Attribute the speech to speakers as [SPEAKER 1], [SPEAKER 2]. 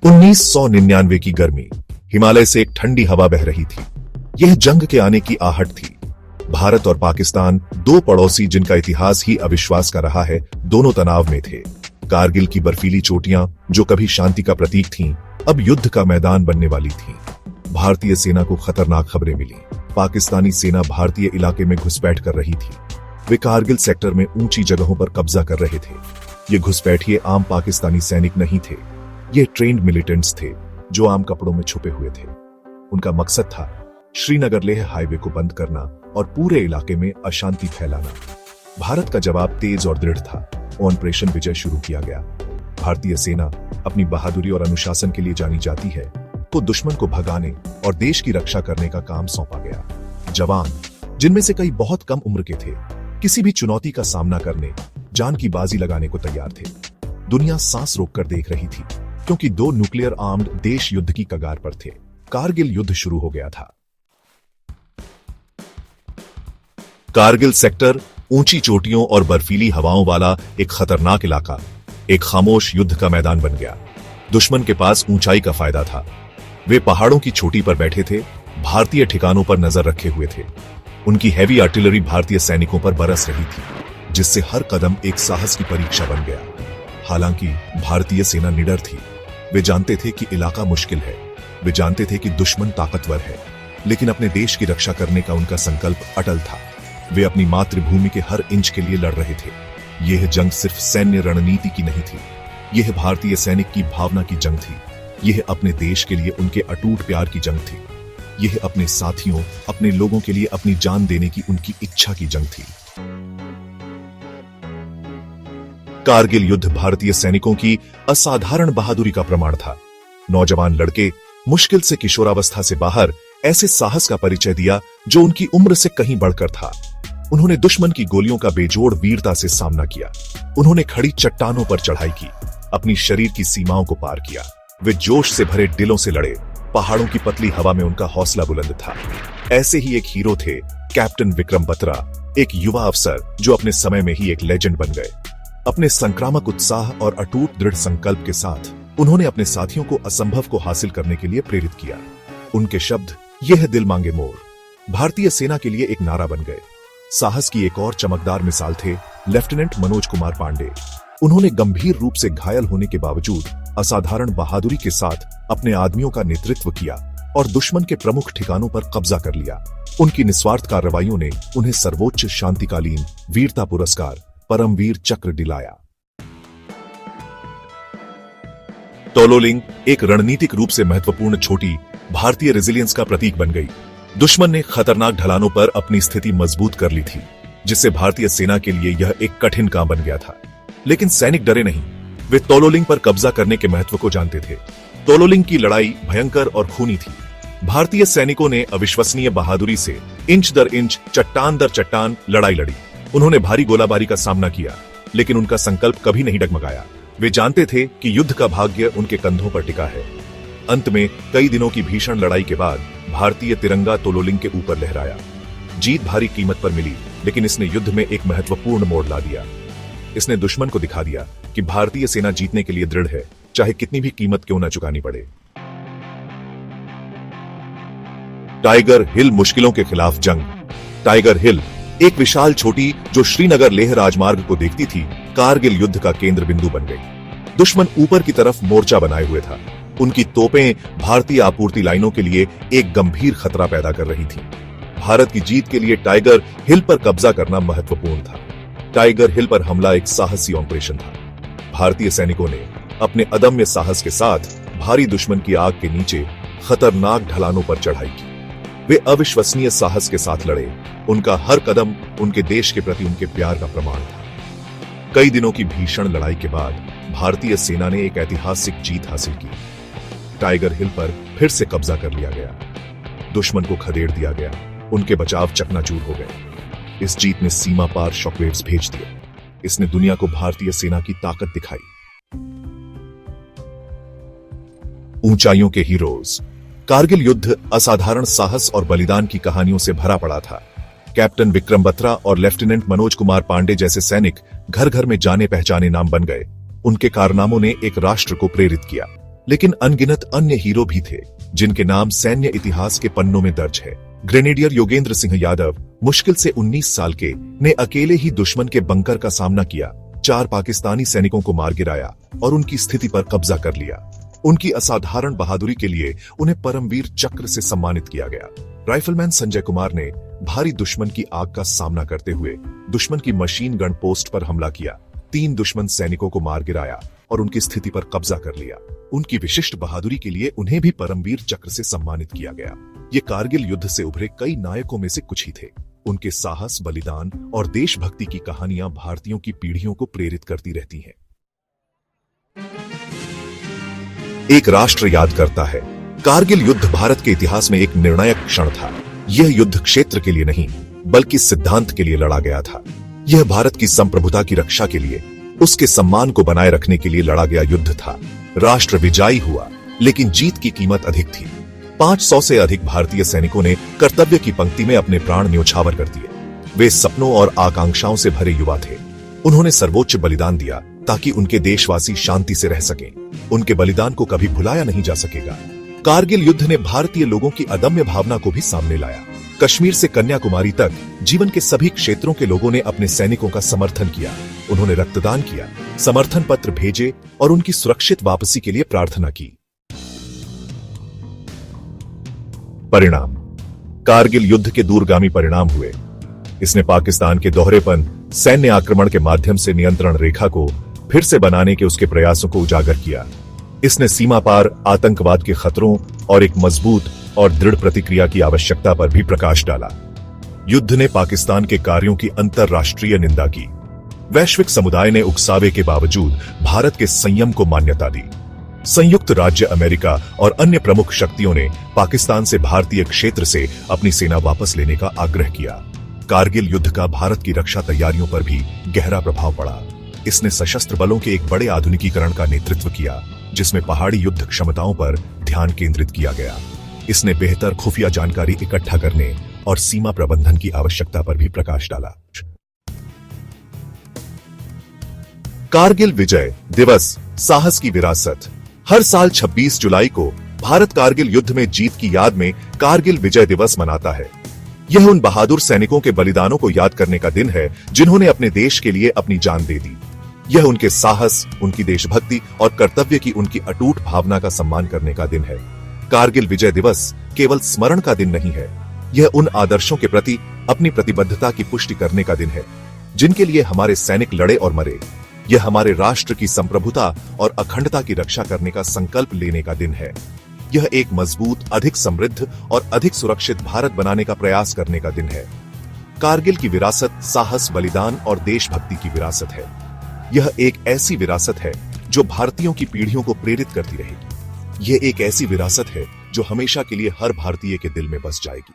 [SPEAKER 1] 1999 की गर्मी, हिमालय से एक ठंडी हवा बह रही थी। यह जंग के आने की आहट थी। भारत और पाकिस्तान, दो पड़ोसी जिनका इतिहास ही अविश्वास का रहा है, दोनों तनाव में थे। कारगिल की बर्फीली चोटियां, जो कभी शांति का प्रतीक थीं, अब युद्ध का मैदान बनने वाली थीं। भारतीय सेना को खतरनाक खबरें मिली। पाकिस्तानी सेना भारतीय इलाके में घुसपैठ कर रही थी। वे कारगिल सेक्टर में ऊंची जगहों पर कब्जा कर रहे थे। ये घुसपैठिए आम पाकिस्तानी सैनिक नहीं थे। ये ट्रेन्ड मिलिटेंट्स थे, जो आम कपड़ों में छुपे हुए थे। उनका मकसद था श्रीनगर लेह हाईवे को बंद करना और पूरे इलाके में अशांति फैलाना। भारत का जवाब तेज और दृढ़ था। ऑपरेशन विजय शुरू किया गया। भारतीय सेना अपनी बहादुरी और अनुशासन के लिए जानी जाती है, तो दुश्मन को भगाने और देश की रक्षा करने का काम सौंपा गया। जवान, जिनमें से कई बहुत कम उम्र के थे, किसी भी चुनौती का सामना करने, जान की बाजी लगाने को तैयार थे। दुनिया सांस रोककर देख रही थी, क्योंकि दो न्यूक्लियर आर्म्ड देश युद्ध की कगार पर थे। कारगिल युद्ध शुरू हो गया था। कारगिल सेक्टर ऊंची चोटियों और बर्फीली हवाओं वाला एक खतरनाक इलाका, एक खामोश युद्ध का मैदान बन गया। दुश्मन के पास ऊंचाई का फायदा था। वे पहाड़ों की चोटी पर बैठे थे, भारतीय ठिकानों पर नजर रखे हुए थे। उनकी हैवी आर्टिलरी भारतीय सैनिकों पर बरस रही थी, जिससे हर कदम एक साहस की परीक्षा बन गया। हालांकि भारतीय सेना निडर थी। वे जानते थे कि इलाका मुश्किल है। वे जानते थे कि दुश्मन ताकतवर है, लेकिन अपने देश की रक्षा करने का उनका संकल्प अटल था। वे अपनी मातृभूमि के हर इंच के लिए लड़ रहे थे। यह जंग सिर्फ सैन्य रणनीति की नहीं थी। यह भारतीय सैनिक की भावना की जंग थी। यह अपने देश के लिए उनके अटूट प्यार की जंग थी। यह अपने साथियों, अपने लोगों के लिए अपनी जान देने की उनकी इच्छा की जंग थी। कारगिल युद्ध भारतीय सैनिकों की असाधारण बहादुरी का प्रमाण था। नौजवान लड़के मुश्किल से किशोरावस्था से बाहर ऐसे साहस का परिचय दिया जो उनकी उम्र से कहीं बढ़कर था। उन्होंने दुश्मन की गोलियों का बेजोड़ वीरता से सामना किया। उन्होंने खड़ी चट्टानों पर चढ़ाई की, अपनी शरीर की सीमाओं को पार किया। वे जोश से भरे दिलों से लड़े। पहाड़ों की पतली हवा में उनका हौसला बुलंद था। ऐसे ही एक हीरो थे कैप्टन विक्रम बत्रा, एक युवा अफसर जो अपने समय में ही एक लेजेंड बन गए। अपने संक्रामक उत्साह और अटूट दृढ़ संकल्प के साथ उन्होंने अपने साथियों को असंभव को हासिल करने के लिए प्रेरित किया। उनके शब्द, यह दिल मांगे मोर, भारतीय सेना के लिए एक नारा बन गए। साहस की एक और चमकदार मिसाल थे लेफ्टिनेंट मनोज कुमार पांडे। उन्होंने गंभीर रूप से घायल होने के बावजूद असाधारण बहादुरी के साथ अपने आदमियों का नेतृत्व किया और दुश्मन के प्रमुख ठिकानों पर कब्जा कर लिया। उनकी निस्वार्थ कार्रवाइयों ने उन्हें सर्वोच्च शांतिकालीन वीरता पुरस्कार परमवीर चक्र दिलाया। तोलोलिंग एक रणनीतिक रूप से महत्वपूर्ण छोटी भारतीय रेजिलियंस का प्रतीक बन गई। दुश्मन ने खतरनाक ढलानों पर अपनी स्थिति मजबूत कर ली थी, जिससे भारतीय सेना के लिए यह एक कठिन काम बन गया था। लेकिन सैनिक डरे नहीं। वे तोलोलिंग पर कब्जा करने के महत्व को जानते थे। तोलोलिंग की लड़ाई भयंकर और खूनी थी। भारतीय सैनिकों ने अविश्वसनीय बहादुरी से इंच दर इंच, चट्टान दर चट्टान लड़ाई लड़ी। उन्होंने भारी गोलाबारी का सामना किया, लेकिन उनका संकल्प कभी नहीं डगमगाया। वे जानते थे कि युद्ध का भाग्य उनके कंधों पर टिका है। अंत में कई दिनों की भीषण लड़ाई के बाद भारतीय तिरंगा तोलोलिंग के ऊपर लहराया। जीत भारी कीमत पर मिली, लेकिन इसने युद्ध में एक महत्वपूर्ण मोड़ ला दिया। इसने दुश्मन को दिखा दिया कि भारतीय सेना जीतने के लिए दृढ़ है, चाहे कितनी भी कीमत क्यों न चुकानी पड़े। टाइगर हिल मुश्किलों के खिलाफ जंग। टाइगर हिल, एक विशाल छोटी जो श्रीनगर लेह राजमार्ग को देखती थी, कारगिल युद्ध का केंद्र बिंदु बन गई। दुश्मन ऊपर की तरफ मोर्चा बनाए हुए था। उनकी तोपें भारतीय आपूर्ति लाइनों के लिए एक गंभीर खतरा पैदा कर रही थीं। भारत की जीत के लिए टाइगर हिल पर कब्जा करना महत्वपूर्ण था। टाइगर हिल पर हमला एक साहसी ऑपरेशन था। भारतीय सैनिकों ने अपने अदम्य साहस के साथ भारी दुश्मन की आग के नीचे खतरनाक ढलानों पर चढ़ाई की। वे अविश्वसनीय साहस के साथ लड़े। उनका हर कदम उनके देश के प्रति उनके प्यार का प्रमाण था। कई दिनों की भीषण लड़ाई के बाद भारतीय सेना ने एक ऐतिहासिक जीत हासिल की। टाइगर हिल पर फिर से कब्जा कर लिया गया। दुश्मन को खदेड़ दिया गया। उनके बचाव चकनाचूर हो गए। इस जीत ने सीमा पार शॉकवेव्स भेज दिए। इसने दुनिया को भारतीय सेना की ताकत दिखाई। ऊंचाइयों के हीरोज। कारगिल युद्ध असाधारण साहस और बलिदान की कहानियों से भरा पड़ा था। कैप्टन विक्रम बत्रा और लेफ्टिनेंट मनोज कुमार पांडे जैसे सैनिक घर घर में जाने पहचाने नाम बन गए। उनके कारनामों ने एक राष्ट्र को प्रेरित किया। लेकिन अनगिनत अन्य हीरो भी थे जिनके नाम सैन्य इतिहास के पन्नों में दर्ज है। ग्रेनेडियर योगेंद्र सिंह यादव मुश्किल से 19 साल के ने अकेले ही दुश्मन के बंकर का सामना किया, 4 पाकिस्तानी सैनिकों को मार गिराया और उनकी स्थिति पर कब्जा कर लिया। उनकी असाधारण बहादुरी के लिए उन्हें परमवीर चक्र से सम्मानित किया गया। राइफलमैन संजय कुमार ने भारी दुश्मन की आग का सामना करते हुए दुश्मन की मशीन गन पोस्ट पर हमला किया, 3 दुश्मन सैनिकों को मार गिराया और उनकी स्थिति पर कब्जा कर लिया। उनकी विशिष्ट बहादुरी के लिए उन्हें भी परमवीर चक्र से सम्मानित किया गया। ये कारगिल युद्ध से उभरे कई नायकों में से कुछ ही थे। उनके साहस, बलिदान और देशभक्ति की कहानियां भारतीयों की पीढ़ियों को प्रेरित करती रहती हैं। एक राष्ट्र याद करता है। कारगिल युद्ध भारत के इतिहास में एक निर्णायक क्षण था। यह युद्ध क्षेत्र के लिए नहीं बल्कि सिद्धांत के लिए लड़ा गया था। यह भारत की संप्रभुता की रक्षा के लिए, उसके सम्मान को बनाए रखने के लिए लड़ा गया युद्ध था। राष्ट्र विजयी हुआ, लेकिन जीत की कीमत अधिक थी। 500 से अधिक भारतीय सैनिकों ने कर्तव्य की पंक्ति में अपने प्राण न्योछावर कर दिए। वे सपनों और आकांक्षाओं से भरे युवा थे। उन्होंने सर्वोच्च बलिदान दिया ताकि उनके देशवासी शांति से रह सकें। उनके बलिदान को कभी भुलाया नहीं जा सकेगा। कारगिल युद्ध ने भारतीय लोगों की अदम्य भावना को भी सामने लाया। कश्मीर से कन्याकुमारी तक जीवन के सभी क्षेत्रों के लोगों ने अपने सैनिकों का समर्थन किया। उन्होंने रक्तदान किया, समर्थन पत्र भेजे और उनकी सुरक्षित वापसी के लिए प्रार्थना की। परिणाम, कारगिल युद्ध के दूरगामी परिणाम हुए। इसने पाकिस्तान के दोहरेपन, सैन्य आक्रमण के माध्यम से नियंत्रण रेखा को फिर से बनाने के उसके प्रयासों को उजागर किया। इसने सीमा पार आतंकवाद के खतरों और एक मजबूत और दृढ़ प्रतिक्रिया की आवश्यकता पर भी प्रकाश डाला। युद्ध ने पाकिस्तान के कार्यों की अंतर्राष्ट्रीय निंदा की। वैश्विक समुदाय ने उकसावे के बावजूद भारत के संयम को मान्यता दी। संयुक्त राज्य अमेरिका और अन्य प्रमुख शक्तियों ने पाकिस्तान से भारतीय क्षेत्र से अपनी सेना वापस लेने का आग्रह किया। कारगिल युद्ध का भारत की रक्षा तैयारियों पर भी गहरा प्रभाव पड़ा। इसने सशस्त्र बलों के एक बड़े आधुनिकीकरण का नेतृत्व किया, जिसमें पहाड़ी युद्ध क्षमताओं पर ध्यान केंद्रित किया गया। इसने बेहतर खुफिया जानकारी इकट्ठा करने और सीमा प्रबंधन की आवश्यकता पर भी प्रकाश डाला। कारगिल विजय दिवस, साहस की विरासत। हर साल 26 जुलाई को भारत कारगिल युद्ध में जीत की याद में कारगिल विजय दिवस मनाता है। यह उन बहादुर सैनिकों के बलिदानों को याद करने का दिन है जिन्होंने अपने देश के लिए अपनी जान दे दी। यह उनके साहस, उनकी देशभक्ति और कर्तव्य की उनकी अटूट भावना का सम्मान करने का दिन है। कारगिल विजय दिवस केवल स्मरण का दिन नहीं है, यह उन आदर्शों के प्रति अपनी प्रतिबद्धता की पुष्टि करने का दिन है जिनके लिए हमारे सैनिक लड़े और मरे। यह हमारे राष्ट्र की संप्रभुता और अखंडता की रक्षा करने का संकल्प लेने का दिन है। यह एक मजबूत, अधिक समृद्ध और अधिक सुरक्षित भारत बनाने का प्रयास करने का दिन है। कारगिल की विरासत साहस, बलिदान और देशभक्ति की विरासत है। यह एक ऐसी विरासत है जो भारतीयों की पीढ़ियों को प्रेरित करती रहेगी। यह एक ऐसी विरासत है जो हमेशा के लिए हर भारतीय के दिल में बस जाएगी।